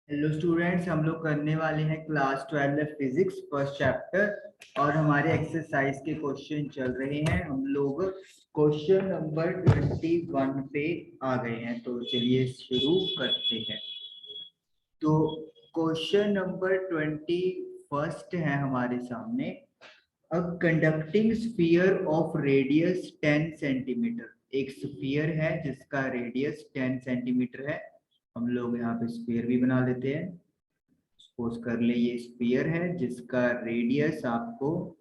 Hello students, हम लोग करने वाले हैं क्लास 12 फिजिक्स फर्स्ट चैप्टर और हमारे एक्सरसाइज के क्वेश्चन चल रहे हैं। हम लोग क्वेश्चन नंबर 21 पे आ गए हैं, तो चलिए शुरू करते हैं। तो क्वेश्चन नंबर 21 है हमारे सामने। A conducting sphere of radius 10 centimetre. एक स्फीयर है जिसका रेडियस 10 सेंटीमीटर है। हम लोग यहाँ पे स्फीयर भी बना लेते हैं। सपोज कर ले ये स्फीयर है जिसका रेडियस आपको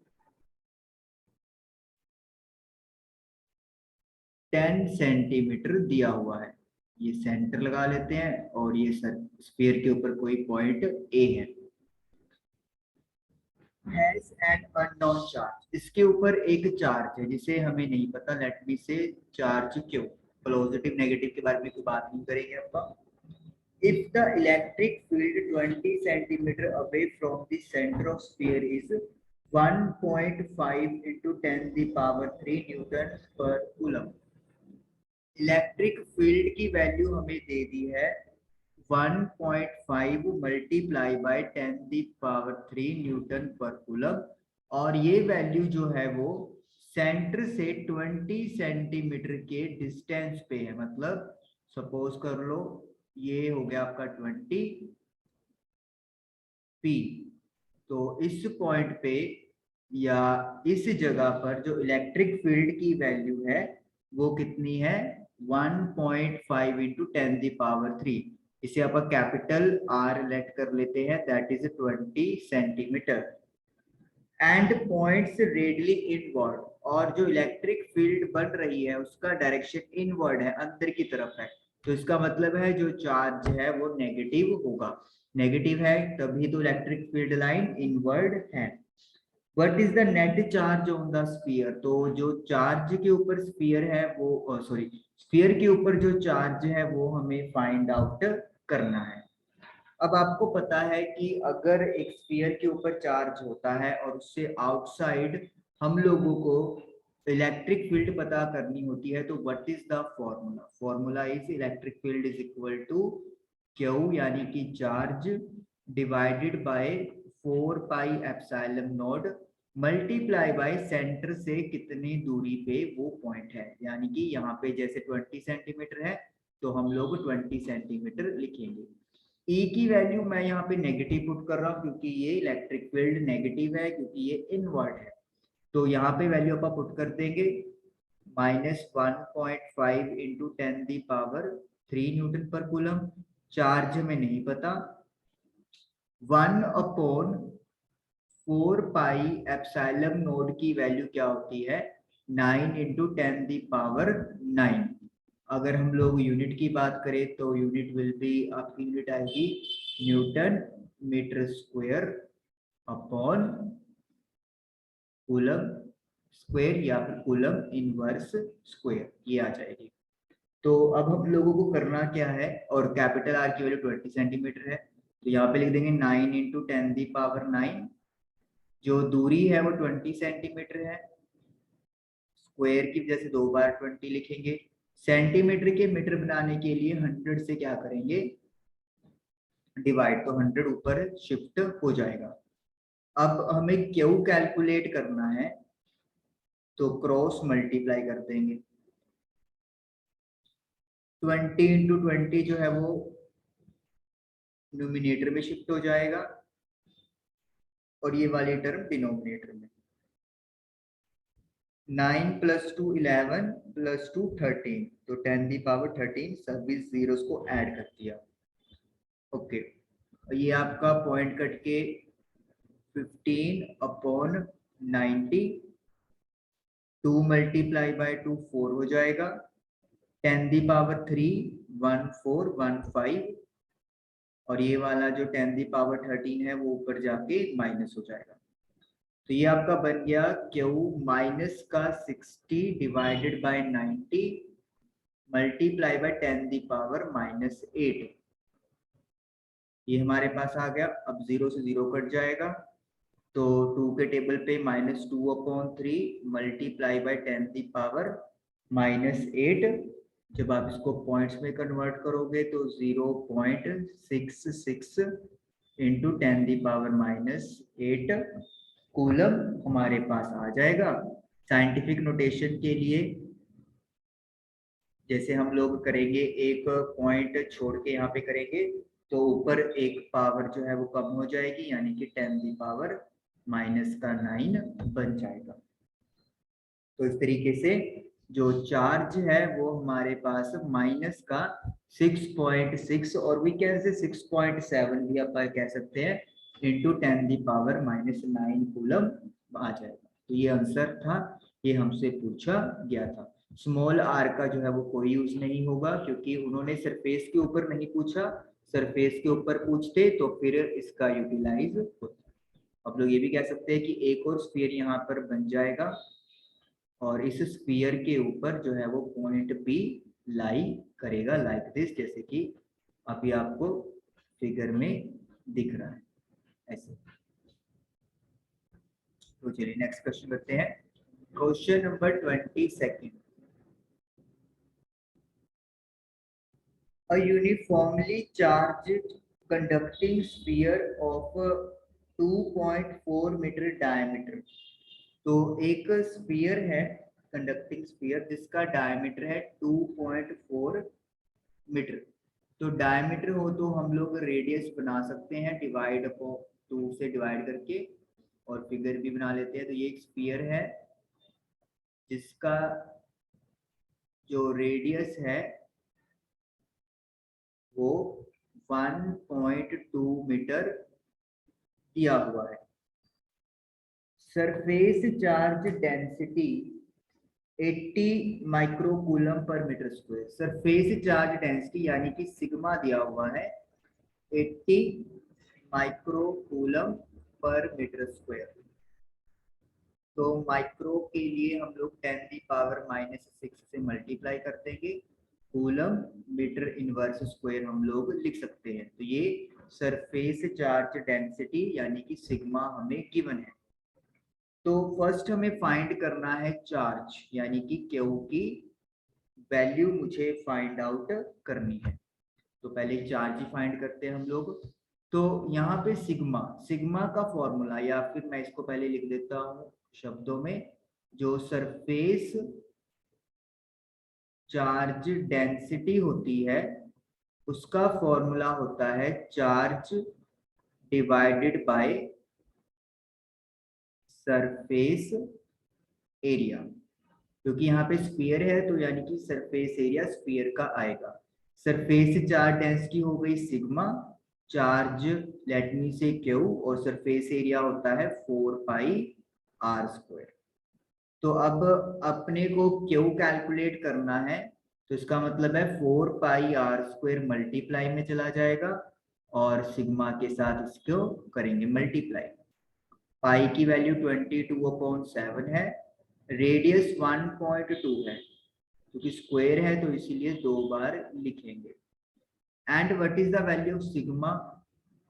10 सेंटीमीटर दिया हुआ है। ये सेंटर लगा लेते हैं और ये सर स्फीयर के ऊपर कोई पॉइंट ए है। हैज एन अननोन चार्ज, इसके ऊपर एक चार्ज है जिसे हमें नहीं पता। लेट मी से चार्ज क्यों, पॉजिटिव नेगेटिव के बारे में कोई बात नहीं करेंगे अपन। If the electric field 20 centimeter away from the center of sphere is 1.5 into 10 the power 3 Newton per coulomb। Electric field की वैल्यू हमें दे दी है 1.5 multiply by 10 the power 3 Newton per coulomb. और ये वैल्यू जो है वो सेंटर से 20 सेंटीमीटर के डिस्टेंस पे है। मतलब सपोज कर लो ये हो गया आपका 20 पी। तो इस पॉइंट पे या इस जगह पर जो इलेक्ट्रिक फील्ड की वैल्यू है वो कितनी है 1.5 इंटू 10 दी पावर 3। इसे आप कैपिटल आर लेट कर लेते हैं, that is 20 centimetre. And points radially inward, और जो इलेक्ट्रिक फील्ड बन रही है उसका डायरेक्शन इनवर्ड है, अंदर की तरफ है। तो इसका मतलब है जो चार्ज है वो नेगेटिव होगा। नेगेटिव है तभी तो इलेक्ट्रिक फील्ड लाइन इनवर्ड है। What is the net charge on the sphere, तो जो चार्ज के ऊपर स्फीयर है वो सॉरी स्फीयर के ऊपर जो चार्ज है वो हमें फाइंड आउट करना है। अब आपको पता है कि अगर एक स्फीयर के ऊपर चार्ज होता है और उससे आउटसाइड हम लोगों को इलेक्ट्रिक फील्ड पता करनी होती है, तो what is the formula. Formula is electric field is equal to q, यानी कि charge divided by 4 pi epsilon naught multiply by centre से कितनी दूरी पे वो पॉइंट है। यानी कि यहाँ पे जैसे 20 सेंटीमीटर है तो हम लोग 20 सेंटीमीटर लिखेंगे। ई की वैल्यू मैं यहाँ पे नेगेटिव पुट कर रहा हूँ क्योंकि ये इलेक्ट्रिक फील्ड नेगेटिव है, क्योंकि ये इनवर्ड है। तो यहाँ पे वैल्यू आप पुट कर देंगे -1.5 into 10 the power 3 Newton per coulomb. Charge में नहीं पता। 1/4 पाई एप्सिलॉन नोड की वैल्यू क्या होती है 9 इंटू 10 दी पावर 9। अगर हम लोग यूनिट की बात करें तो यूनिट विल बी, आपकी यूनिट आएगी newton metre square upon coulomb square या फिर कूलम इनवर्स स्क्वायर, ये आ जाएगी। तो अब हम लोगों को करना क्या है, और कैपिटल आर की वैल्यू 20 सेंटीमीटर है तो यहाँ पे लिख देंगे 9 इंटू 10 दी पावर 9। जो दूरी है वो 20 सेंटीमीटर है। स्क्वायर की वजह से 2 बार 20 लिखेंगे। सेंटीमीटर के मीटर बनाने के लिए 100 से क्या करेंगे डिवाइड, तो 100 ऊपर शिफ्ट हो जाएगा। अब हमें क्यू कैलकुलेट करना है तो क्रॉस मल्टीप्लाई कर देंगे। 20 इंटू 20 जो है वो न्यूमिनेटर में शिफ्ट हो जाएगा और ये वाली टर्म डिनोमिनेटर में। 9 + 2 11 + 2 13, तो 10 दी पावर 13 सभी जीरोस को ऐड कर दिया। ओके, ये आपका पॉइंट कट के 15/90, 2 मल्टीप्लाई बाय 2 4 हो जाएगा। 10 दी पावर 3 1415, और ये वाला जो 10 दी पावर 13 है वो ऊपर जाके माइनस हो जाएगा। तो ये आपका बन गया क्यू माइनस का 60 divided by 90 multiply by 10 the power -8। ये हमारे पास आ गया। अब 0 से 0 कट जाएगा तो 2 के टेबल पे -2/3 मल्टीप्लाई बाय 10 दी पावर -8 जब आप इसको पॉइंट्स में कन्वर्ट करोगे तो 0.66 इंटू 10⁻⁸ कूलम हमारे पास आ जाएगा। साइंटिफिक नोटेशन के लिए जैसे हम लोग करेंगे, एक पॉइंट छोड़ के यहाँ पे करेंगे तो ऊपर एक पावर जो है वो कम हो जाएगी, यानी कि 10⁻⁹ बन जाएगा। तो इस तरीके से जो चार्ज है वो हमारे पास माइनस का 6.6 और वी कैन से 6.7 भी आप कह सकते हैं इंटू 10⁻⁹ कूलम आ जाएगा। तो ये आंसर था, ये हमसे पूछा गया था। स्मॉल आर का जो है वो कोई यूज नहीं होगा क्योंकि उन्होंने सरफेस के ऊपर नहीं पूछा, सरफेस के ऊपर पूछते तो फिर इसका यूटिलाइज होता। अब लोग ये भी कह सकते हैं कि एक और स्फीयर यहाँ पर बन जाएगा और इस स्फीयर के ऊपर जो है वो पॉइंट बी लाई करेगा लाइक दिस, जैसे कि अभी आपको फिगर में दिख रहा है ऐसे। तो चलिए नेक्स्ट क्वेश्चन करते हैं। Question number 22। A uniformly charged conducting sphere of 2.4 metre diameter. तो एक स्फीयर है, कंडक्टिंग स्फीयर, जिसका डायमीटर है 2.4 मीटर। तो डायमीटर हो तो हम लोग रेडियस बना सकते हैं डिवाइड अपॉन 2 से डिवाइड करके, और फिगर भी बना लेते हैं। तो ये एक स्फीयर है जिसका जो रेडियस है वो 1.2 मीटर दिया हुआ है। Surface charge density 80 microcoulomb per metre square. Surface charge density यानी कि सिग्मा दिया हुआ है 80 माइक्रोकूलम पर मीटर स्क्वायर। तो माइक्रो के लिए हम लोग 10⁻⁻6 से मल्टीप्लाई कर देंगे, कूलम मीटर इनवर्स स्क्वायर हम लोग लिख सकते हैं। तो ये सरफेस चार्ज डेंसिटी यानी कि सिग्मा हमें गिवन है। तो फर्स्ट हमें फाइंड करना है चार्ज यानी कि क्यू की वैल्यू मुझे फाइंड आउट करनी है। तो पहले चार्ज ही फाइंड करते हैं हम लोग। तो यहाँ पे सिग्मा, सिग्मा का फॉर्मूला, या फिर मैं इसको पहले लिख देता हूँ शब्दों में, जो सरफेस चार्ज डेंसिटी होती है उसका फॉर्मूला होता है charge divided by surface area. क्योंकि यहाँ पे स्फीयर है तो यानी कि सरफेस एरिया स्फीयर का आएगा। सरफेस चार्ज डेंसिटी हो गई सिग्मा, चार्ज लेट मी से क्यू, और सरफेस एरिया होता है 4πr²। तो अब अपने को क्यू कैलकुलेट करना है, तो इसका मतलब है 4πr² मल्टीप्लाई में चला जाएगा और सिग्मा के साथ इसको करेंगे मल्टीप्लाई। पाई की वैल्यू 22/7 है, रेडियस 1.2 है, क्योंकि स्क्वायर है तो इसीलिए 2 बार लिखेंगे। And what is the value of sigma?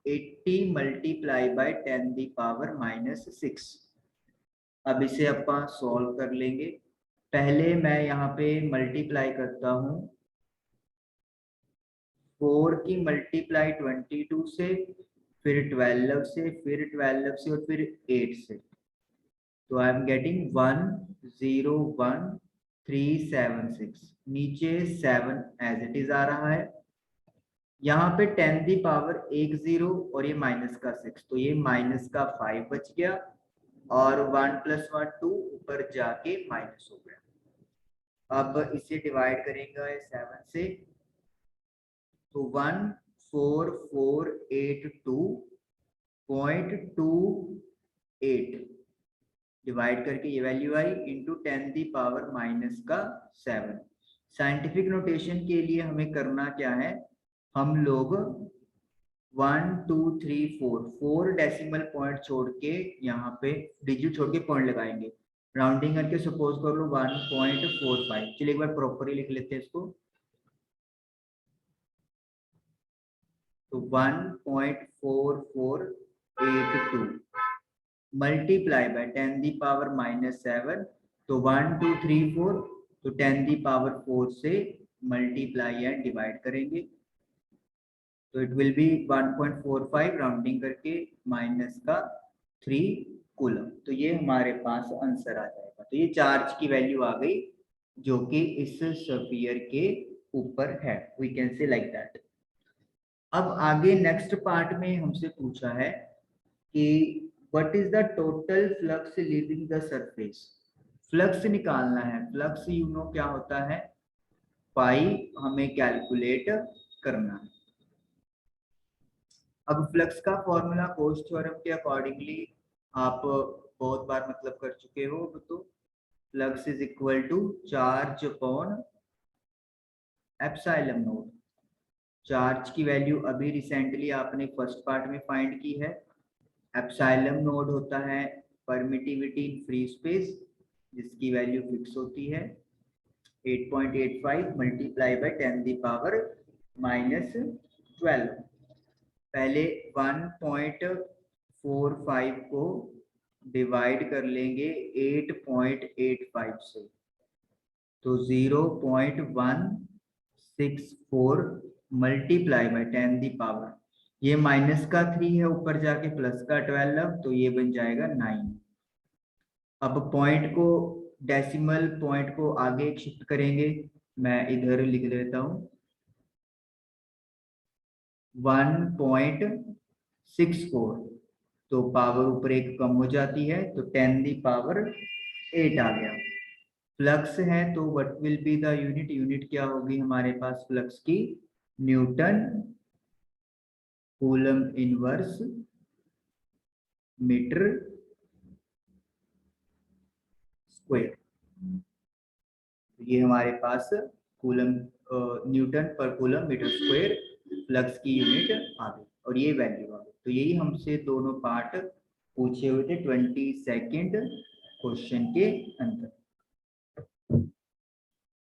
80 multiply by 10⁻⁻6। अब इसे अपन सॉल्व कर लेंगे। पहले मैं यहाँ पे मल्टीप्लाई करता हूँ 4 की मल्टीप्लाई 22 से, फिर 12 से, फिर 12 से और फिर 8 से। तो आई एम गेटिंग 101,376। नीचे 7 एज इट इज आ रहा है। यहाँ पे 10⁻⁸ और ये माइनस का 6, तो ये माइनस का 5 बच गया और 1 + 1 2 ऊपर जाके माइनस हो गया। अब इसे डिवाइड करेंगे 7 से, तो 14482.28 डिवाइड करके ये वैल्यू आई इंटू 10⁻⁻7। साइंटिफिक नोटेशन के लिए हमें करना क्या है, हम लोग 1 2 3 4 डेसिमल पॉइंट छोड़ के, यहाँ पे डिजिट छोड़ के पॉइंट लगाएंगे, राउंडिंग करके सपोज कर लो 1.45। चलिए एक बार प्रॉपरली लिख लेते हैं इसको। तो 1.4482 मल्टीप्लाई बाय 10⁻⁻7, तो 1 2 3 4, तो 10⁻4 से मल्टीप्लाई एंड डिवाइड करेंगे तो इट विल बी 1.45 राउंडिंग करके माइनस का 3 कूलम। तो ये हमारे पास आंसर आ जाएगा। तो ये चार्ज की वैल्यू आ गई जो कि इस स्फीयर के ऊपर है। We can say like that. अब आगे नेक्स्ट पार्ट में हमसे पूछा है कि what is the total flux leaving the surface. Flux निकालना है। फ्लक्स यू नो क्या होता है, पाई हमें कैलकुलेट करना है। अब फ्लक्स का फॉर्मूला कोस्ट थ्योरम के अकॉर्डिंगली आप बहुत बार मतलब कर चुके हो। तो flux is equal to charge upon epsilon naught. Charge की वैल्यू अभी रिसेंटली आपने फर्स्ट पार्ट में फाइंड की है। एप्सिलॉन नोड होता है परमिटिविटी इन फ्री स्पेस, जिसकी वैल्यू फिक्स होती है 8.85 मल्टीप्लाई बाय 10 दी पावर -12। पहले 1.45 को डिवाइड कर लेंगे 8.85 से, तो 0.164 मल्टीप्लाई बाय 10 दी पावर, ये माइनस का 3 है, ऊपर जाके प्लस का 12, तो ये बन जाएगा 9। अब पॉइंट को, डेसिमल पॉइंट को आगे शिफ्ट करेंगे। मैं इधर लिख देता हूं 1.64, तो पावर ऊपर एक कम हो जाती है, तो 10 दी पावर 8 आ गया। फ्लक्स है तो what will be the unit, unit क्या होगी हमारे पास फ्लक्स की, newton coulomb inverse metre square. ये हमारे पास coulomb newton per coulomb metre square flux की यूनिट आ गई और ये वैल्यू आ गई। तो यही हमसे दोनों पार्ट पूछे हुए थे 22nd क्वेश्चन के अंदर।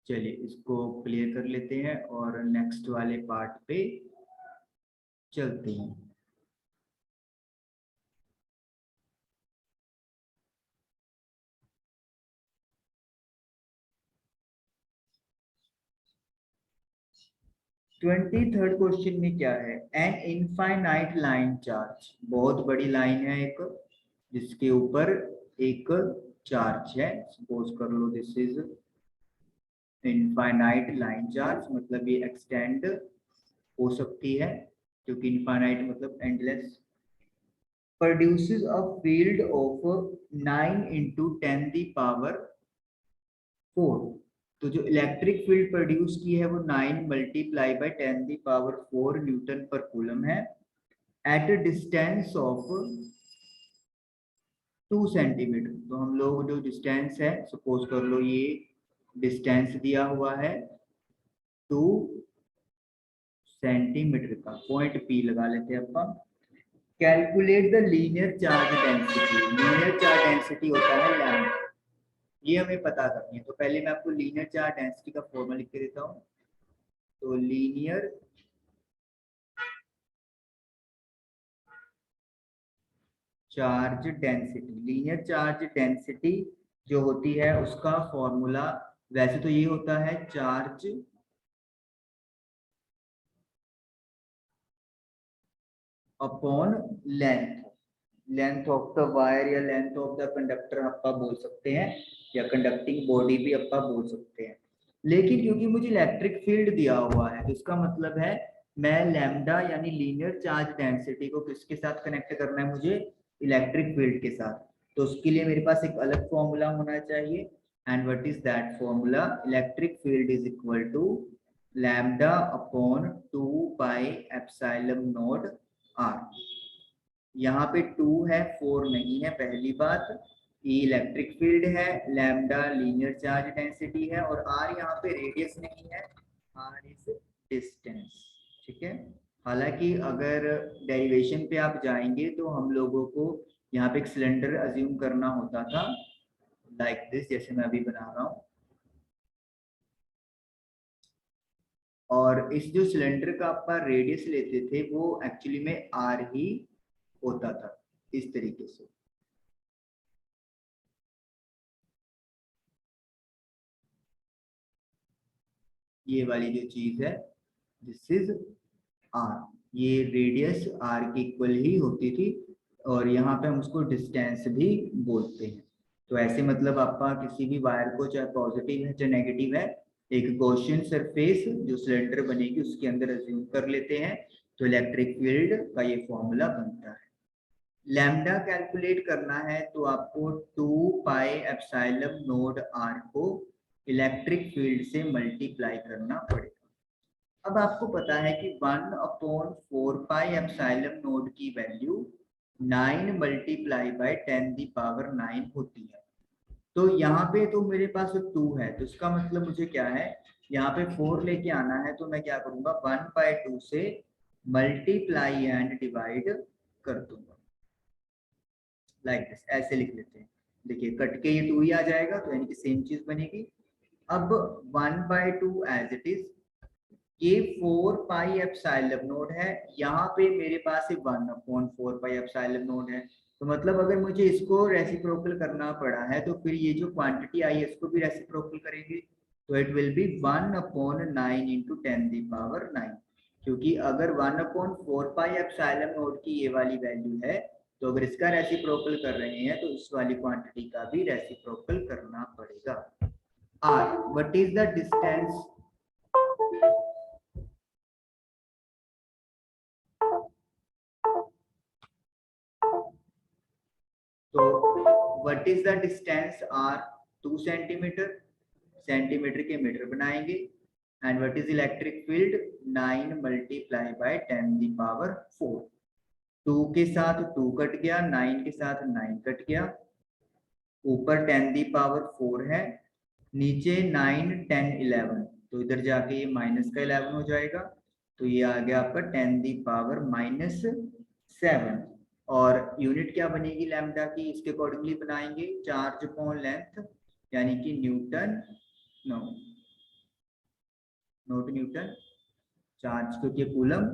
चलिए इसको क्लियर कर लेते हैं और नेक्स्ट वाले पार्ट पे चलते हैं। ट्वेंटी थर्ड क्वेश्चन में क्या है, एन इनफाइनाइट लाइन चार्ज, बहुत बड़ी लाइन है एक, जिसके ऊपर एक चार्ज है। सपोज कर लो this is infinite line charge, मतलब ये एक्सटेंड हो सकती है क्योंकि इनफाइनाइट मतलब endless. Produces a field of 9 into 10 the power 4। तो जो इलेक्ट्रिक फील्ड प्रोड्यूस की है वो 9 multiply by 10 the power 4 Newton per coulomb है at a distance of 2 centimetre. तो हम लोग जो डिस्टेंस है, सपोज कर लो ये डिस्टेंस दिया हुआ है 2 सेंटीमीटर का, पॉइंट पी लगा लेते हैं अपन। Calculate the linear charge density. Linear charge density होता है लैम्डा, ये हमें पता करनी है। तो पहले मैं आपको लीनियर चार्ज डेंसिटी का फॉर्मूला लिख के देता हूँ। तो linear charge density, linear charge density जो होती है उसका फॉर्मूला वैसे तो ये होता है charge upon length, length of the wire या लेंथ ऑफ द कंडक्टर आप बोल सकते हैं, या कंडक्टिंग बॉडी भी आप बोल सकते हैं। लेकिन क्योंकि मुझे इलेक्ट्रिक फील्ड दिया हुआ है तो इसका मतलब है मैं लैम्डा यानी लीनियर चार्ज डेंसिटी को किसके साथ कनेक्ट करना है, मुझे इलेक्ट्रिक फील्ड के साथ। तो उसके लिए मेरे पास एक अलग फॉर्मूला होना चाहिए। And what is that formula, electric field is equal to lambda upon 2 pi epsilon naught r. यहाँ पे 2 है 4 नहीं है, पहली बात। ई इलेक्ट्रिक फील्ड है, लैम्डा लीनियर चार्ज डेंसिटी है, और आर यहाँ पे रेडियस नहीं है, आर इज डिस्टेंस। ठीक है। हालांकि अगर डेरिवेशन पे आप जाएंगे तो हम लोगों को यहाँ पे एक सिलेंडर अज्यूम करना होता था लाइक दिस, जैसे मैं अभी बना रहा हूँ। और इस जो सिलेंडर का आप रेडियस लेते थे वो एक्चुअली में आर ही होता था, इस तरीके से। ये वाली जो चीज है दिस इज आर, ये रेडियस आर के इक्वल ही होती थी और यहाँ पे हम उसको डिस्टेंस भी बोलते हैं। तो ऐसे मतलब आपका किसी भी वायर को चाहे पॉजिटिव है चाहे नेगेटिव है, एक गॉसियन सरफेस जो सिलेंडर बनेगी उसके अंदर अज्यूम कर लेते हैं, तो इलेक्ट्रिक फील्ड का ये फॉर्मूला बनता है। लैम्डा कैलकुलेट करना है तो आपको 2 पाई एप्सिलॉन नोड आर को इलेक्ट्रिक फील्ड से मल्टीप्लाई करना पड़ेगा। अब आपको पता है कि 1/4 पाई एप्सिलॉन नोड की value 9 multiply by 10 the power 9 होती है। तो यहाँ पे तो मेरे पास 2 है, तो इसका मतलब मुझे क्या है, यहाँ पे 4 लेके आना है, तो मैं क्या करूंगा 1/2 से मल्टीप्लाई एंड डिवाइड कर दूंगा, लाइक दिस, ऐसे लिख लेते हैं। देखिए कट के ये 2 ही आ जाएगा, तो यानी कि सेम चीज बनेगी। अब 1/2 एज इट इज, ये 4 पाई एप्सिलॉन नोड है, यहाँ पे मेरे पास 1/4 पाई एप्सिलॉन नोड है, तो मतलब अगर मुझे इसको रेसिप्रोकल करना पड़ा है तो फिर ये जो क्वांटिटी आई है इसको भी रेसिप्रोकल करेंगे, तो it will be 1/9 into 10 the power 9, क्योंकि अगर 1/4 पाई एप्सिलॉन नोड की ये वाली वैल्यू है, तो अगर इसका रेसिप्रोकल कर रहे हैं तो इस वाली क्वांटिटी का भी रेसिप्रोकल करना पड़ेगा। R, what is the distance, तो what is the distance R, 2 centimetre, centimetre के मीटर बनाएंगे, and what is electric field, 9 multiply by 10 the power 4, 2 के साथ 2 कट गया, 9 के साथ 9 कट गया, ऊपर 10 दी पावर 4 है, नीचे 9 10 11, तो इधर जाके ये माइनस का 11 हो जाएगा, तो ये आ गया आपका 10 दी पावर -7, और यूनिट क्या बनेगी लैम्डा की, इसके अकॉर्डिंगली बनाएंगे, चार्ज अपॉन लेंथ, यानी कि newton, no not newton, charge क्योंकि कूलम,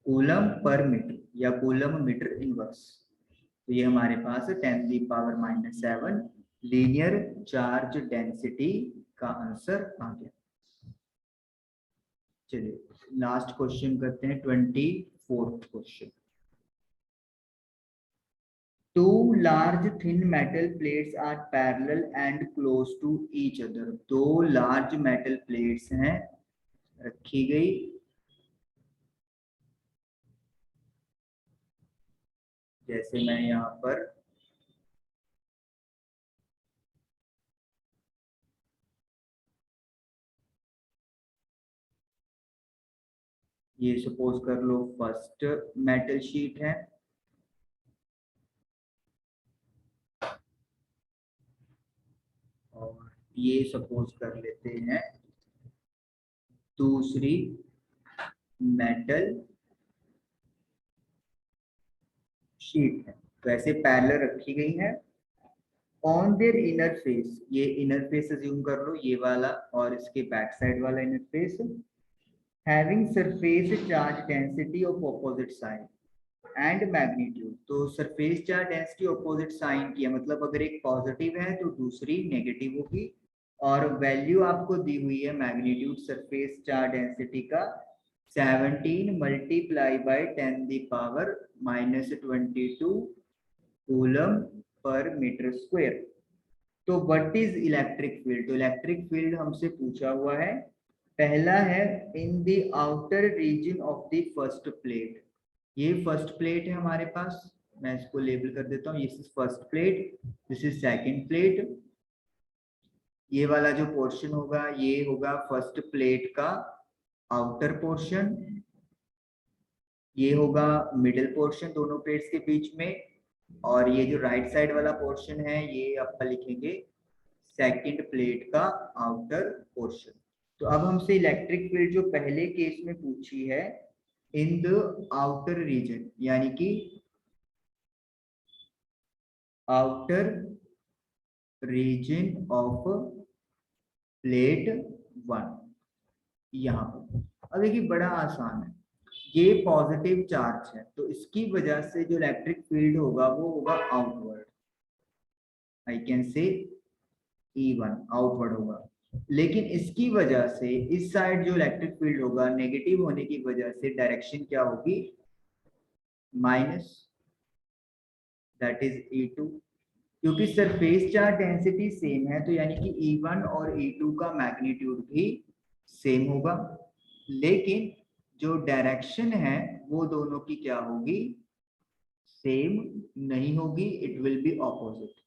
कूलम पर मीटर या कूलम मीटर इनवर्स, तो ये हमारे पास 10 the power -7 linear charge density का आंसर आ गया। चलिए लास्ट क्वेश्चन करते हैं, 24th क्वेश्चन। Two large thin metal plates are parallel and close to each other. दो large metal plates हैं, रखी गई, जैसे मैं यहाँ पर ये सपोज कर लो फर्स्ट मेटल शीट है, और ये सपोज कर लेते हैं दूसरी मेटल शीट है, तो ऐसे पैरेलल रखी गई है। ऑन देयर इनर फेस, ये इनर फेस अज्यूम कर लो ये वाला, और इसके बैक साइड वाला inner face, having surface charge density of opposite side and magnitude, तो surface charge density opposite sign की है, मतलब अगर एक पॉजिटिव है तो दूसरी नेगेटिव होगी, और वैल्यू आपको दी हुई है मैग्नीट्यूड सरफेस चार्ज डेंसिटी का 17 multiply by 10 the power -22 coulomb per metre square. तो व्हाट इज इलेक्ट्रिक फील्ड, तो इलेक्ट्रिक फील्ड हमसे पूछा हुआ है, पहला है in the outer region of the first plate, ये फर्स्ट प्लेट है हमारे पास, मैं इसको लेबल कर देता हूँ, this is first plate, this is second plate, ये वाला जो पोर्शन होगा ये होगा फर्स्ट प्लेट का आउटर पोर्शन, ये होगा मिडिल पोर्शन दोनों प्लेट्स के बीच में, और ये जो राइट साइड वाला पोर्शन है ये आपका लिखेंगे सेकंड प्लेट का आउटर पोर्शन। तो अब हमसे इलेक्ट्रिक फील्ड जो पहले केस में पूछी है इन द आउटर रीजन, यानी कि आउटर रीजन ऑफ प्लेट 1, यहाँ पर। अब देखिए बड़ा आसान है, ये पॉजिटिव चार्ज है तो इसकी वजह से जो इलेक्ट्रिक फील्ड होगा वो होगा outward, I can say E1 outward होगा, लेकिन इसकी वजह से इस साइड जो इलेक्ट्रिक फील्ड होगा नेगेटिव होने की वजह से डायरेक्शन क्या होगी, माइनस, दैट इज E2। क्योंकि सरफेस चार्ज डेंसिटी सेम है तो यानी कि E1 और E2 का मैग्नीट्यूड भी सेम होगा, लेकिन जो डायरेक्शन है वो दोनों की क्या होगी, सेम नहीं होगी, इट विल बी ऑपोजिट।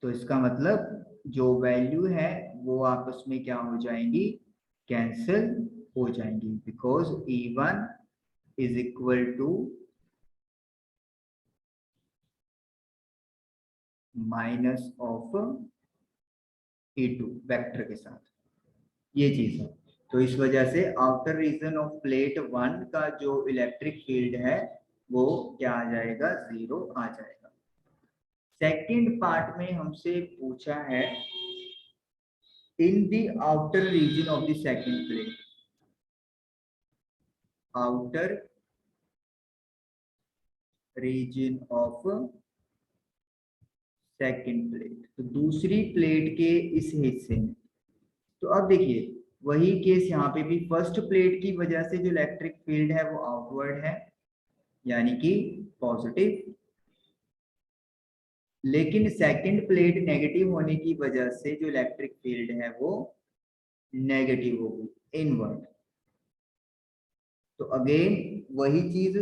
तो इसका मतलब जो वैल्यू है वो आपस में क्या हो जाएंगी, कैंसिल हो जाएंगी, because E1 is equal to minus of E2 vector के साथ, ये चीज है। तो इस वजह से आउटर रीजन ऑफ प्लेट 1 का जो इलेक्ट्रिक फील्ड है वो क्या आ जाएगा, 0 आ जाएगा। सेकंड पार्ट में हमसे पूछा है in the outer region of the second plate, outer region of second plate, तो दूसरी प्लेट के इस हिस्से में। तो अब देखिए वही केस यहाँ पे भी, फर्स्ट प्लेट की वजह से जो इलेक्ट्रिक फील्ड है वो आउटवर्ड है यानी कि पॉजिटिव, लेकिन सेकंड प्लेट नेगेटिव होने की वजह से जो इलेक्ट्रिक फील्ड है वो नेगेटिव होगी, इनवर्ड। तो अगेन वही चीज,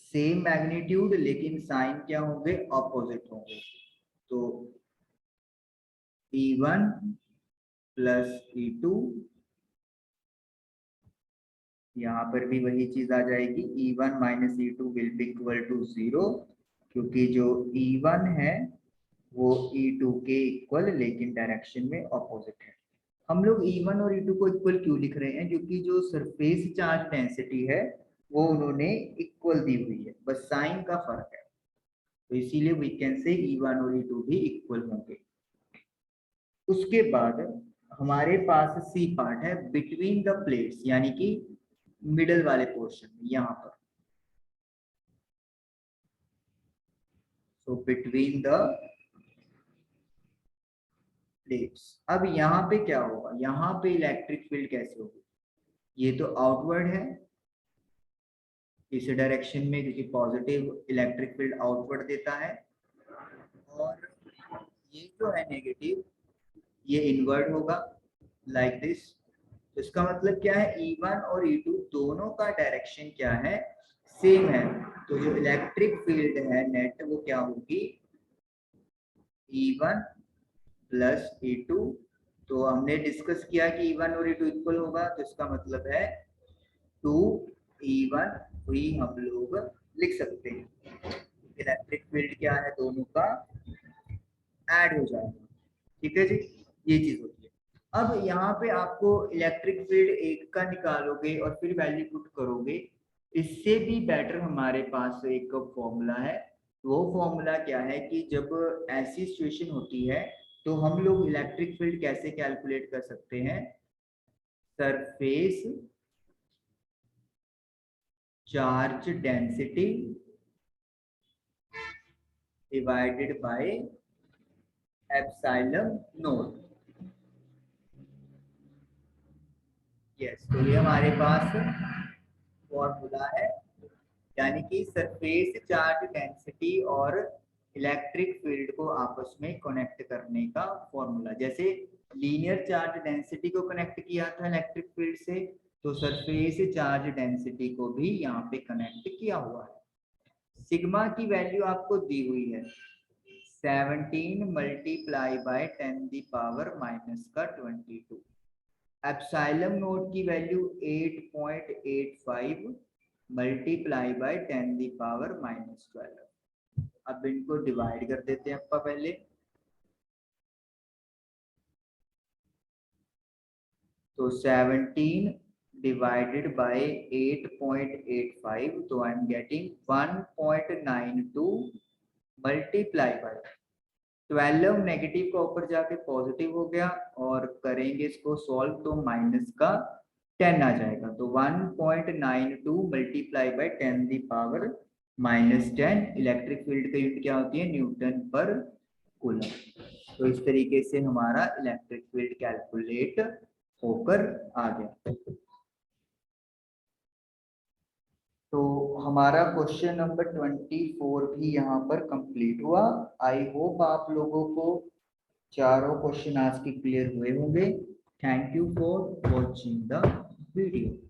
सेम मैग्नीट्यूड लेकिन साइन क्या होंगे, ऑपोजिट होंगे। तो E1 प्लस E2, यहाँ पर भी वही चीज आ जाएगी, E1 minus E2 will be equal to 0, क्योंकि जो E1 है वो E2 के इक्वल लेकिन डायरेक्शन में ऑपोजिट है। हम लोग E1 और E2 को इक्वल क्यों लिख रहे हैं, क्योंकि जो सरफेस चार्ज डेंसिटी है वो उन्होंने इक्वल दी हुई है, बस साइन का फर्क है, तो इसीलिए वी कैन से E1 और E2 भी इक्वल होंगे। उसके बाद हमारे पास सी पार्ट है, बिटवीन द प्लेट्स, यानी कि मिडल वाले पोर्शन में यहाँ पर। सो बिटवीन द प्लेट्स, अब यहाँ पे क्या होगा, यहाँ पे इलेक्ट्रिक फील्ड कैसे होगी, ये तो आउटवर्ड है इस डायरेक्शन में, क्योंकि पॉजिटिव इलेक्ट्रिक फील्ड आउटवर्ड देता है, और ये जो है नेगेटिव ये इनवर्ड होगा, लाइक दिस। तो इसका मतलब क्या है, E1 और E2 दोनों का डायरेक्शन क्या है, सेम है। तो जो इलेक्ट्रिक फील्ड है नेट वो क्या होगी, E1 प्लस E2। तो हमने डिस्कस किया कि E1 और E2 इक्वल होगा, तो इसका मतलब है 2E1 भी हम लोग लिख सकते हैं। इलेक्ट्रिक फील्ड क्या है, दोनों का ऐड हो जाएगा, ठीक है जी, ये चीज होती है। अब यहाँ पे आपको इलेक्ट्रिक फील्ड एक का निकालोगे और फिर वैल्यू पुट करोगे, इससे भी बेटर हमारे पास एक फॉर्मूला है। वो फॉर्मूला क्या है कि जब ऐसी सिचुएशन होती है तो हम लोग इलेक्ट्रिक फील्ड कैसे कैलकुलेट कर सकते हैं, surface charge density divided by epsilon note. Yes, तो ये हमारे पास फॉर्मूला है, यानी कि सरफेस चार्ज डेंसिटी और इलेक्ट्रिक फील्ड को आपस में कनेक्ट करने का फॉर्मूला। जैसे लीनियर चार्ज डेंसिटी को कनेक्ट किया था इलेक्ट्रिक फील्ड से, तो सरफेस चार्ज डेंसिटी को भी यहाँ पे कनेक्ट किया हुआ है। सिग्मा की वैल्यू आपको दी हुई है 17 multiply by 10 the power minus का 22। एप्सिलॉन नोट की value 8.85 multiply by 10 the power minus 12। अब इनको डिवाइड कर देते हैं आपका पहले, तो 17 डिवाइडेड बाय 8.85, तो I am getting 1.92 multiply by 12, negative का ऊपर जाके पॉजिटिव हो गया, और करेंगे इसको सॉल्व तो माइनस का 10 आ जाएगा। तो 1.92 multiply by 10 the power minus 10। Electric field का यूनिट क्या होती है, न्यूटन पर कूलम। तो इस तरीके से हमारा इलेक्ट्रिक फील्ड कैलकुलेट होकर आ गया। तो हमारा क्वेश्चन नंबर 24 भी यहाँ पर कंप्लीट हुआ। आई होप आप लोगों को चारों क्वेश्चन आज के क्लियर हुए होंगे। Thank you for watching the video.